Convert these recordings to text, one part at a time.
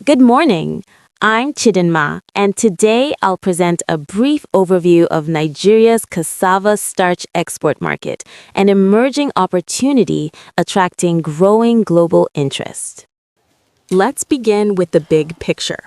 Good morning. I'm Chidinma, and today I'll present a brief overview of Nigeria's cassava starch export market, an emerging opportunity attracting growing global interest. Let's begin with the big picture.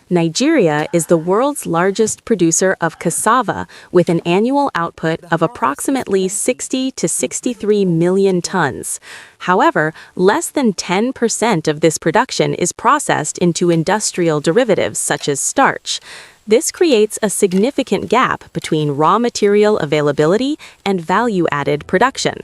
Nigeria is the world's largest producer of cassava with an annual output of approximately 60 to 63 million tons. However, less than 10% of this production is processed into industrial derivatives such as starch. This creates a significant gap between raw material availability and value-added production.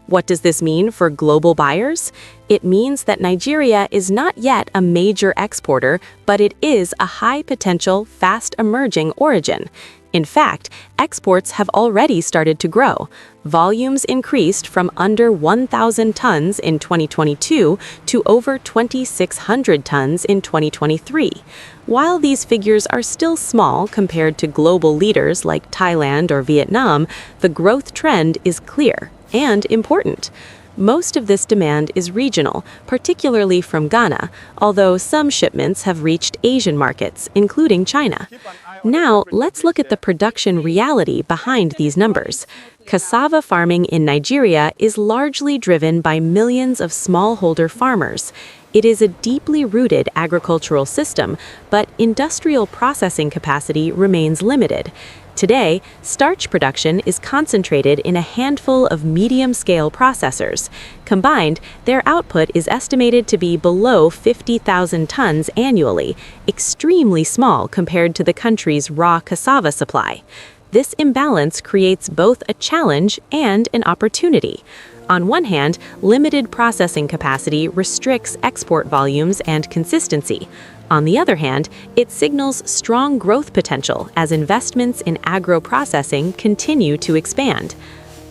What does this mean for global buyers? It means that Nigeria is not yet a major exporter, but it is a high-potential, fast-emerging origin. In fact, exports have already started to grow. Volumes increased from under 1,000 tons in 2022 to over 2,600 tons in 2023. While these figures are still small compared to global leaders like Thailand or Vietnam, the growth trend is clear and important. Most of this demand is regional, particularly from Ghana, although some shipments have reached Asian markets, including China. Now, let's look at the production reality behind these numbers. Cassava farming in Nigeria is largely driven by millions of smallholder farmers. It is a deeply rooted agricultural system, but industrial processing capacity remains limited. Today, starch production is concentrated in a handful of medium-scale processors. Combined, their output is estimated to be below 50,000 tons annually, extremely small compared to the country's raw cassava supply. This imbalance creates both a challenge and an opportunity. On one hand, limited processing capacity restricts export volumes and consistency. On the other hand, it signals strong growth potential as investments in agro-processing continue to expand.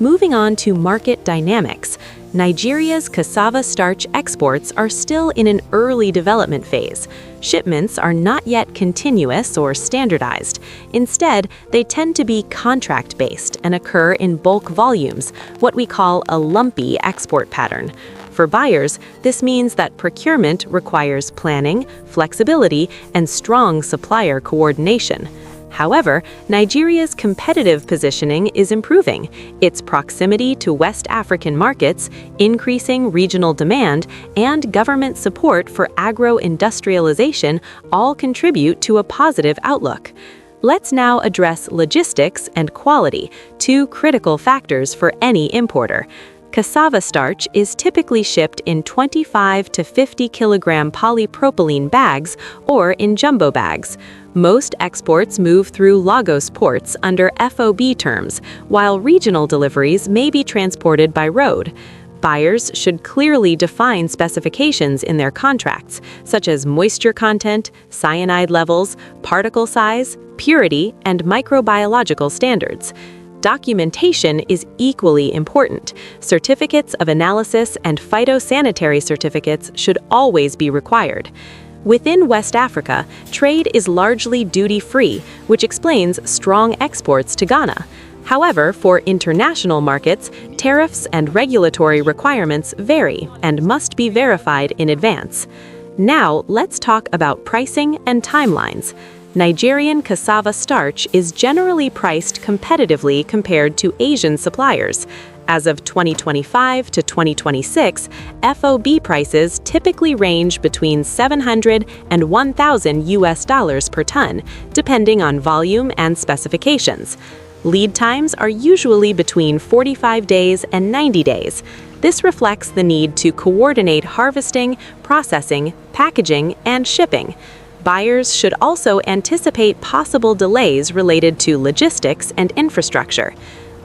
Moving on to market dynamics, Nigeria's cassava starch exports are still in an early development phase. Shipments are not yet continuous or standardized. Instead, they tend to be contract-based and occur in bulk volumes, what we call a lumpy export pattern. For buyers, this means that procurement requires planning, flexibility, and strong supplier coordination. However, Nigeria's competitive positioning is improving. Its proximity to West African markets, increasing regional demand, and government support for agro-industrialization all contribute to a positive outlook. Let's now address logistics and quality, two critical factors for any importer. Cassava starch is typically shipped in 25 to 50 kilogram polypropylene bags or in jumbo bags. Most exports move through Lagos ports under FOB terms, while regional deliveries may be transported by road. Buyers should clearly define specifications in their contracts, such as moisture content, cyanide levels, particle size, purity, and microbiological standards. Documentation is equally important. Certificates of analysis and phytosanitary certificates should always be required. Within West Africa, trade is largely duty-free, which explains strong exports to Ghana. However, for international markets, tariffs and regulatory requirements vary and must be verified in advance. Now, let's talk about pricing and timelines. Nigerian cassava starch is generally priced competitively compared to Asian suppliers. As of 2025 to 2026, FOB prices typically range between $700 and $1,000 per ton, depending on volume and specifications. Lead times are usually between 45 days and 90 days. This reflects the need to coordinate harvesting, processing, packaging, and shipping. Buyers should also anticipate possible delays related to logistics and infrastructure.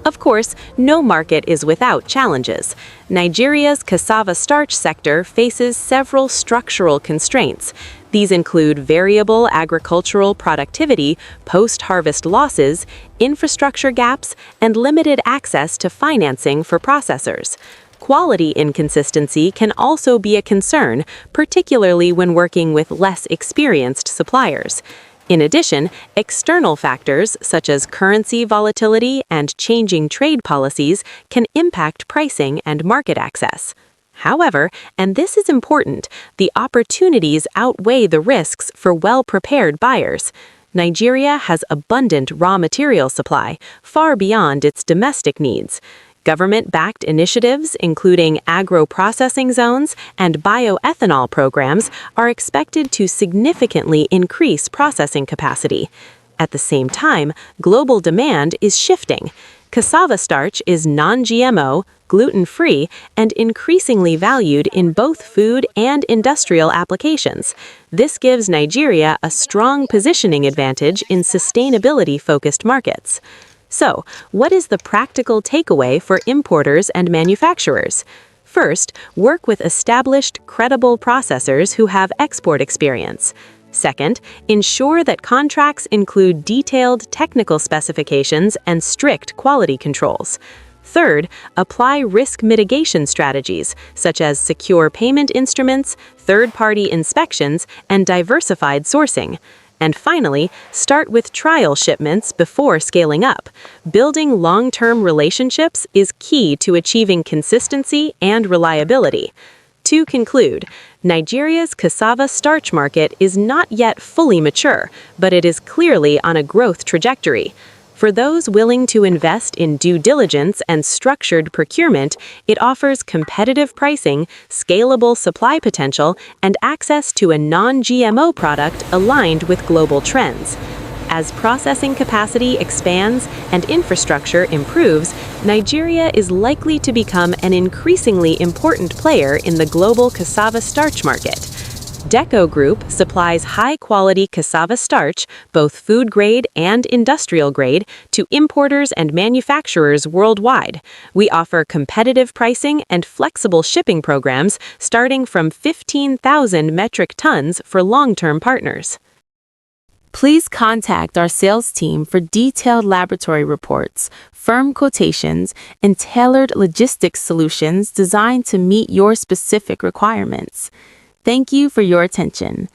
Of course, no market is without challenges. Nigeria's cassava starch sector faces several structural constraints. These include variable agricultural productivity, post-harvest losses, infrastructure gaps, and limited access to financing for processors. Quality inconsistency can also be a concern, particularly when working with less experienced suppliers. In addition, external factors such as currency volatility and changing trade policies can impact pricing and market access. However, and this is important, the opportunities outweigh the risks for well-prepared buyers. Nigeria has abundant raw material supply, far beyond its domestic needs. Government-backed initiatives, including agro-processing zones and bioethanol programs, are expected to significantly increase processing capacity. At the same time, global demand is shifting. Cassava starch is non-GMO, gluten-free, and increasingly valued in both food and industrial applications. This gives Nigeria a strong positioning advantage in sustainability-focused markets. So, what is the practical takeaway for importers and manufacturers? First, work with established, credible processors who have export experience. Second, ensure that contracts include detailed technical specifications and strict quality controls. Third, apply risk mitigation strategies, such as secure payment instruments, third-party inspections, and diversified sourcing. And finally, start with trial shipments before scaling up. Building long-term relationships is key to achieving consistency and reliability. To conclude, Nigeria's cassava starch market is not yet fully mature, but it is clearly on a growth trajectory. For those willing to invest in due diligence and structured procurement, it offers competitive pricing, scalable supply potential, and access to a non-GMO product aligned with global trends. As processing capacity expands and infrastructure improves, Nigeria is likely to become an increasingly important player in the global cassava starch market. Deco Group supplies high-quality cassava starch, both food-grade and industrial-grade, to importers and manufacturers worldwide. We offer competitive pricing and flexible shipping programs starting from 15,000 metric tons for long-term partners. Please contact our sales team for detailed laboratory reports, firm quotations, and tailored logistics solutions designed to meet your specific requirements. Thank you for your attention.